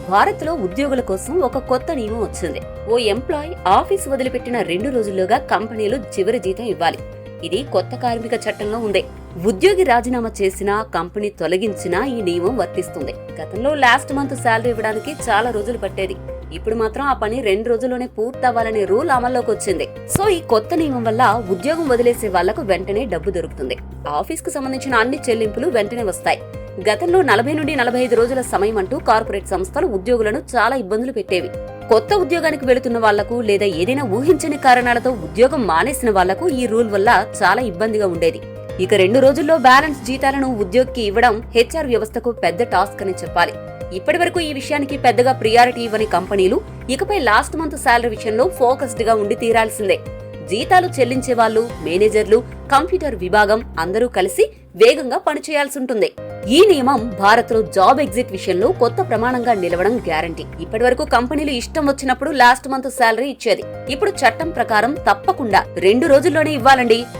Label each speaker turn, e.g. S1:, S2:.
S1: భారత్ లో ఉద్యోగుల కోసం ఒక కొత్త నియమం వచ్చింది. ఓ ఎంప్లాయ్ ఆఫీస్ వదిలిపెట్టిన 2 రోజుల్లోగా కంపెనీలు చివరి జీతం ఇవ్వాలి. ఇది కొత్త కార్మిక చట్టంలో ఉంది. ఉద్యోగి రాజీనామా చేసినా, కంపెనీ తొలగించినా ఈ నియమం వర్తిస్తుంది. గతంలో లాస్ట్ మంత్ శాలరీ ఇవ్వడానికి చాలా రోజులు పట్టేది. ఇప్పుడు మాత్రం ఆ పని 2 రోజుల్లోనే పూర్తవ్వాలనే రూల్ అమల్లోకి వచ్చింది. సో ఈ కొత్త నియమం వల్ల ఉద్యోగం వదిలేసే వాళ్లకు వెంటనే డబ్బు దొరుకుతుంది. ఆఫీస్ కు సంబంధించిన అన్ని చెల్లింపులు వెంటనే వస్తాయి. గతంలో 40 నుండి 45 రోజుల సమయం అంటూ కార్పొరేట్ సంస్థలు ఉద్యోగులను చాలా ఇబ్బందులు పెట్టేవి. కొత్త ఉద్యోగానికి వెళుతున్న వాళ్లకు లేదా ఏదైనా ఊహించని కారణాలతో ఉద్యోగం మానేసిన వాళ్లకు ఈ రూల్ వల్ల చాలా ఇబ్బందిగా ఉండేది. ఇక 2 రోజుల్లో బ్యాలెన్స్ జీతాలను ఉద్యోగికి ఇవ్వడం హెచ్ఆర్ వ్యవస్థకు పెద్ద టాస్క్ అని చెప్పాలి. ఇప్పటి వరకు ఈ విషయానికి పెద్దగా ప్రియారిటీ ఇవ్వని కంపెనీలు ఇకపై లాస్ట్ మంత్ శాలరీ విషయంలో ఫోకస్డ్ గా ఉండి తీరాల్సిందే. జీతాలు చెల్లించే వాళ్లు, మేనేజర్లు, కంప్యూటర్ విభాగం అందరూ కలిసి వేగంగా పనిచేయాల్సి ఉంటుంది. ఈ నియమం భారత్ లో జాబ్ ఎగ్జిట్ విషయంలో కొత్త ప్రమాణంగా నిలవడం గ్యారంటీ. ఇప్పటి వరకు కంపెనీలు ఇష్టం వచ్చినప్పుడు లాస్ట్ మంత్ శాలరీ ఇచ్చేది. ఇప్పుడు చట్టం ప్రకారం తప్పకుండా 2 రోజుల్లోనే ఇవ్వాలండి.